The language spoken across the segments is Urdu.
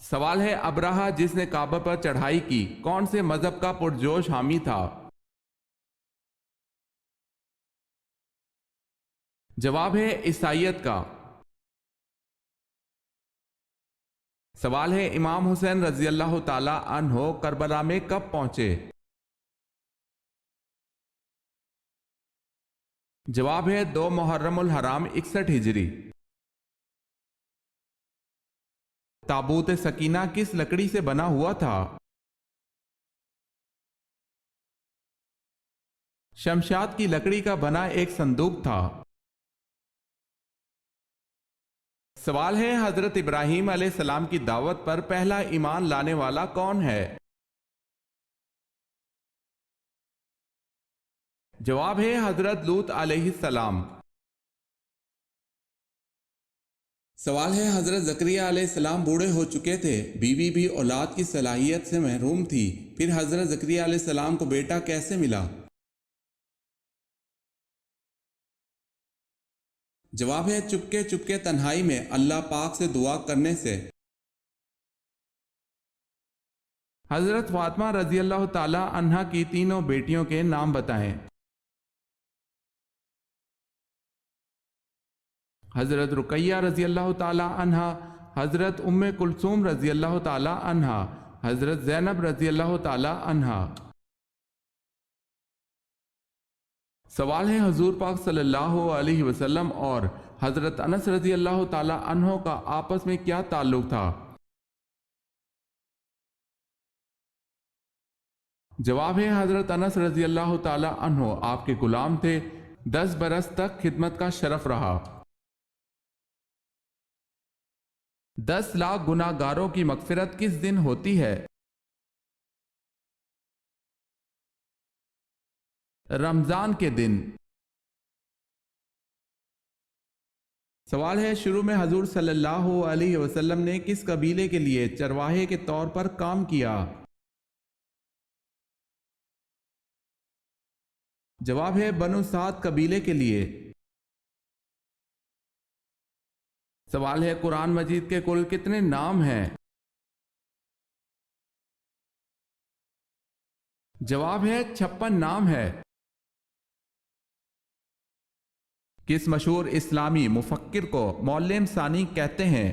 سوال ہے ابرہہ جس نے کعبہ پر چڑھائی کی کون سے مذہب کا پرجوش حامی تھا؟ جواب ہے عیسائیت کا۔ سوال ہے امام حسین رضی اللہ تعالی عنہ کربلا میں کب پہنچے؟ جواب ہے 2 محرم الحرام 61 ہجری۔ تابوت سکینہ کس لکڑی سے بنا ہوا تھا؟ شمشاد کی لکڑی کا بنا ایک صندوق تھا۔ سوال ہے حضرت ابراہیم علیہ السلام کی دعوت پر پہلا ایمان لانے والا کون ہے؟ جواب ہے حضرت لوط علیہ السلام۔ سوال ہے حضرت زکریا علیہ السلام بوڑھے ہو چکے تھے، بیوی بھی اولاد کی صلاحیت سے محروم تھی، پھر حضرت زکریا علیہ السلام کو بیٹا کیسے ملا؟ جواب ہے چپکے چپکے تنہائی میں اللہ پاک سے دعا کرنے سے۔ حضرت فاطمہ رضی اللہ تعالی عنہا کی تینوں بیٹیوں کے نام بتائیں۔ حضرت رقیہ رضی اللہ تعالی عنہا، حضرت ام کلثوم رضی اللہ تعالی عنہا، حضرت زینب رضی اللہ تعالی عنہا۔ سوال ہے حضور پاک صلی اللہ علیہ وسلم اور حضرت انس رضی اللہ تعالی عنہ کا آپس میں کیا تعلق تھا؟ جواب ہے حضرت انس رضی اللہ تعالی عنہ آپ کے غلام تھے، 10 برس تک خدمت کا شرف رہا۔ 10 لاکھ گناہ گاروں کی مغفرت کس دن ہوتی ہے؟ رمضان کے دن۔ سوال ہے شروع میں حضور صلی اللہ علیہ وسلم نے کس قبیلے کے لیے چرواہے کے طور پر کام کیا؟ جواب ہے بنو سعد قبیلے کے لیے۔ سوال ہے قرآن مجید کے کل کتنے نام ہیں؟ جواب ہے 56 نام ہے۔ کس مشہور اسلامی مفکر کو معلم ثانی کہتے ہیں؟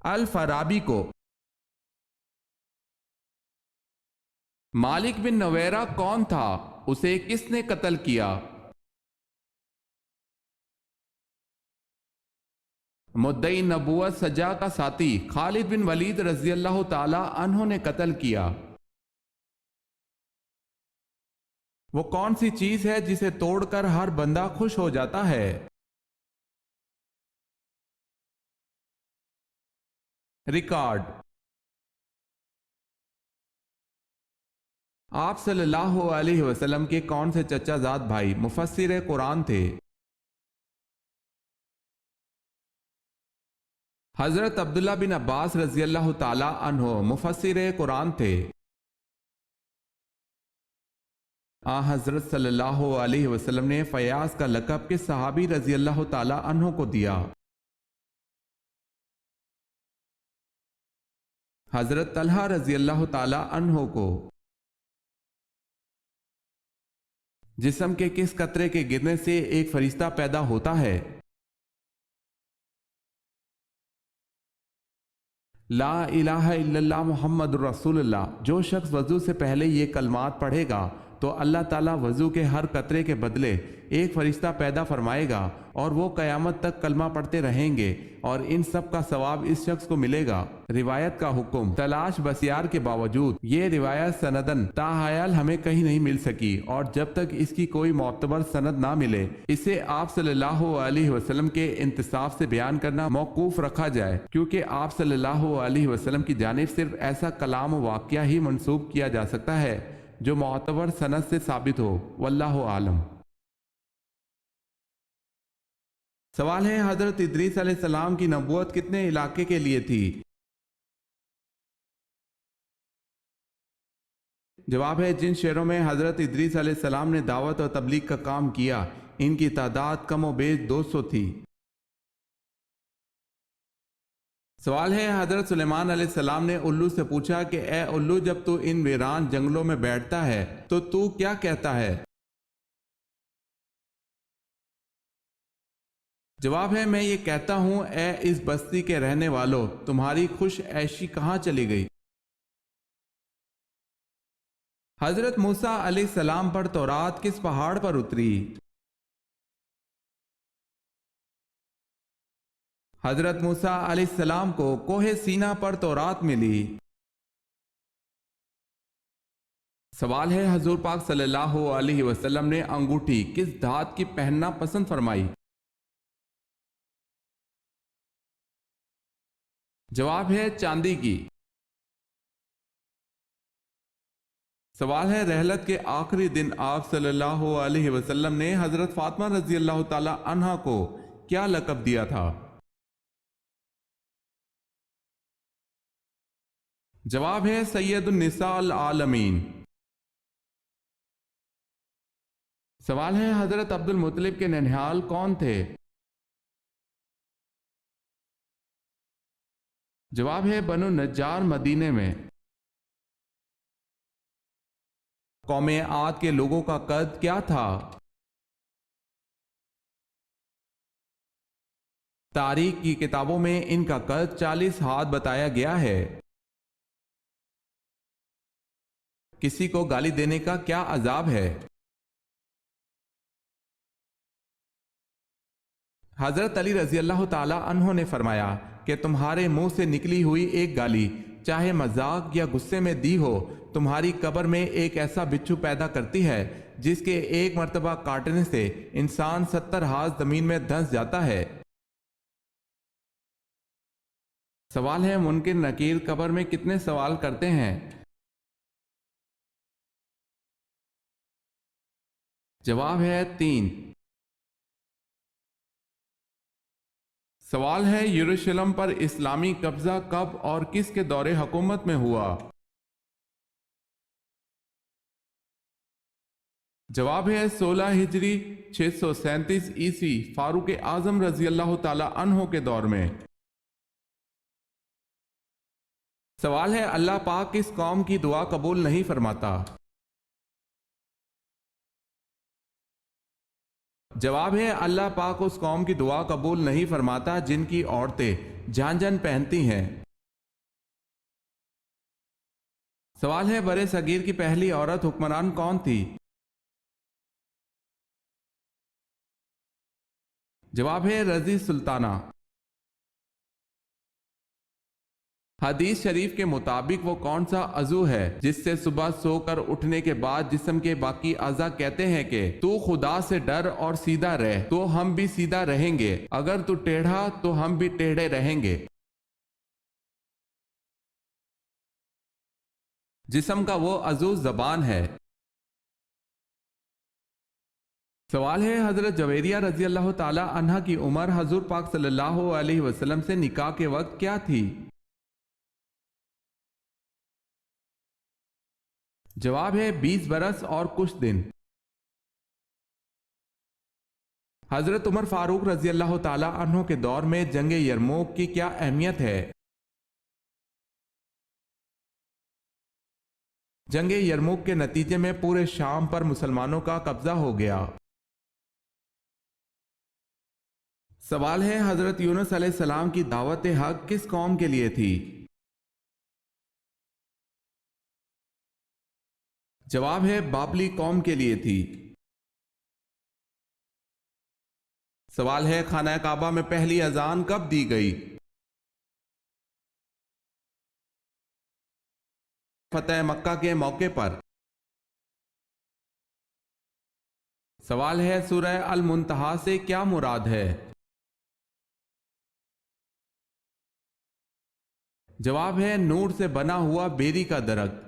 الفارابی کو۔ مالک بن نویرہ کون تھا؟ اسے کس نے قتل کیا؟ مدعی نبوت سجا کا ساتھی خالد بن ولید رضی اللہ تعالی عنہ نے قتل کیا۔ وہ کون سی چیز ہے جسے توڑ کر ہر بندہ خوش ہو جاتا ہے؟ ریکارڈ۔ آپ صلی اللہ علیہ وسلم کے کون سے چچا زاد بھائی مفسر قرآن تھے؟ حضرت عبداللہ بن عباس رضی اللہ تعالی عنہ مفسر قرآن تھے۔ حضرت صلی اللہ علیہ وسلم نے فیاض کا لقب کس صحابی رضی اللہ تعالی عنہ کو دیا؟ حضرت طلحہ رضی اللہ تعالی عنہ کو۔ جسم کے کس قطرے کے گرنے سے ایک فرشتہ پیدا ہوتا ہے؟ لا الہ الا اللہ محمد رسول اللہ۔ جو شخص وضو سے پہلے یہ کلمات پڑھے گا تو اللہ تعالیٰ وضو کے ہر قطرے کے بدلے ایک فرشتہ پیدا فرمائے گا اور وہ قیامت تک کلمہ پڑھتے رہیں گے اور ان سب کا ثواب اس شخص کو ملے گا۔ روایت کا حکم تلاش بسیار کے باوجود یہ روایت سندن تاحیال ہمیں کہیں نہیں مل سکی، اور جب تک اس کی کوئی معتبر سند نہ ملے اسے آپ صلی اللہ علیہ وسلم کے انتصاف سے بیان کرنا موقوف رکھا جائے، کیونکہ آپ صلی اللہ علیہ وسلم کی جانب صرف ایسا کلام و واقعہ ہی منسوب کیا جا سکتا ہے جو معتبر سند سے ثابت ہو، واللہ عالم۔ سوال ہے حضرت ادریس علیہ السلام کی نبوت کتنے علاقے کے لیے تھی؟ جواب ہے جن شہروں میں حضرت ادریس علیہ السلام نے دعوت اور تبلیغ کا کام کیا ان کی تعداد کم و بیش 200 تھی۔ سوال ہے، حضرت سلیمان علیہ السلام نے الو سے پوچھا کہ اے الو، جب تو ان ویران جنگلوں میں بیٹھتا ہے تو کیا کہتا ہے؟ جواب ہے، میں یہ کہتا ہوں، اے اس بستی کے رہنے والوں، تمہاری خوش عیشی کہاں چلی گئی؟ حضرت موسیٰ علیہ السلام پر تورات کس پہاڑ پر اتری؟ حضرت موسیٰ علیہ السلام کو کوہ سینا پر تورات ملی۔ سوال ہے، حضور پاک صلی اللہ علیہ وسلم نے انگوٹھی کس دھات کی پہننا پسند فرمائی؟ جواب ہے، چاندی کی۔ سوال ہے، رحلت کے آخری دن آپ صلی اللہ علیہ وسلم نے حضرت فاطمہ رضی اللہ تعالی عنہا کو کیا لقب دیا تھا؟ جواب ہے، سید النساء العالمین۔ سوال ہے، حضرت عبد المطلب کے ننھیال کون تھے؟ جواب ہے، بنو نجار مدینے میں۔ قوم عاد کے لوگوں کا قد کیا تھا؟ تاریخ کی کتابوں میں ان کا قد 40 ہاتھ بتایا گیا ہے۔ کسی کو گالی دینے کا کیا عذاب ہے؟ حضرت علی رضی اللہ تعالی عنہ نے فرمایا کہ تمہارے منہ سے نکلی ہوئی ایک گالی، چاہے مذاق یا غصے میں دی ہو، تمہاری قبر میں ایک ایسا بچھو پیدا کرتی ہے جس کے ایک مرتبہ کاٹنے سے انسان 70 ہاتھ زمین میں دھنس جاتا ہے۔ سوال ہے، منکر نکیر قبر میں کتنے سوال کرتے ہیں؟ جواب ہے، 3۔ سوال ہے، یروشلم پر اسلامی قبضہ کب اور کس کے دور حکومت میں ہوا؟ جواب ہے، 16 ہجری 637 عیسوی فاروق اعظم رضی اللہ تعالی عنہ کے دور میں۔ سوال ہے، اللہ پاک کس قوم کی دعا قبول نہیں فرماتا؟ جواب ہے، اللہ پاک اس قوم کی دعا قبول نہیں فرماتا جن کی عورتیں جھانجھن پہنتی ہیں۔ سوال ہے، برے صغیر کی پہلی عورت حکمران کون تھی؟ جواب ہے، رضی سلطانہ۔ حدیث شریف کے مطابق وہ کون سا عضو ہے جس سے صبح سو کر اٹھنے کے بعد جسم کے باقی اعضاء کہتے ہیں کہ تو خدا سے ڈر اور سیدھا رہ، تو ہم بھی سیدھا رہیں گے، اگر تو ٹیڑھا تو ہم بھی ٹیڑھے رہیں گے؟ جسم کا وہ عضو زبان ہے۔ سوال ہے، حضرت جویریہ رضی اللہ تعالی عنہ کی عمر حضور پاک صلی اللہ علیہ وسلم سے نکاح کے وقت کیا تھی؟ جواب ہے، 20 برس اور کچھ دن۔ حضرت عمر فاروق رضی اللہ تعالی عنہ کے دور میں جنگ یرموک کی کیا اہمیت ہے؟ جنگ یرموک کے نتیجے میں پورے شام پر مسلمانوں کا قبضہ ہو گیا۔ سوال ہے، حضرت یونس علیہ السلام کی دعوت حق کس قوم کے لیے تھی؟ جواب ہے، بابلی قوم کے لیے تھی۔ سوال ہے، خانہ کعبہ میں پہلی اذان کب دی گئی؟ فتح مکہ کے موقع پر۔ سوال ہے، سورہ المنتہا سے کیا مراد ہے؟ جواب ہے، نور سے بنا ہوا بیری کا درخت۔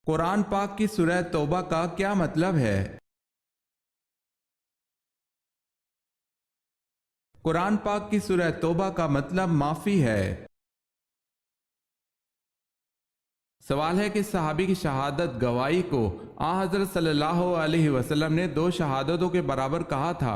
قرآن پاک کی سورہ توبہ کا کیا مطلب ہے؟ قرآن پاک کی سورہ توبہ کا مطلب معافی ہے۔ سوال ہے کہ صحابی کی شہادت گواہی کو حضرت صلی اللہ علیہ وسلم نے 2 شہادتوں کے برابر کہا تھا۔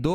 2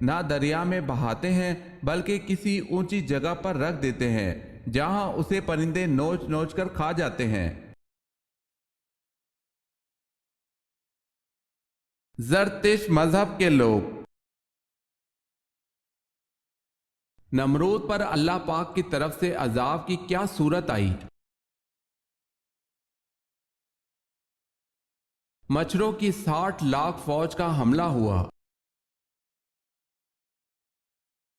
نہ دریا میں بہاتے ہیں بلکہ کسی اونچی جگہ پر رکھ دیتے ہیں جہاں اسے پرندے نوچ نوچ کر کھا جاتے ہیں۔ زرتش مذہب کے لوگ۔ نمرود پر اللہ پاک کی طرف سے عذاب کی کیا صورت آئی؟ مچھروں کی 60 لاکھ فوج کا حملہ ہوا۔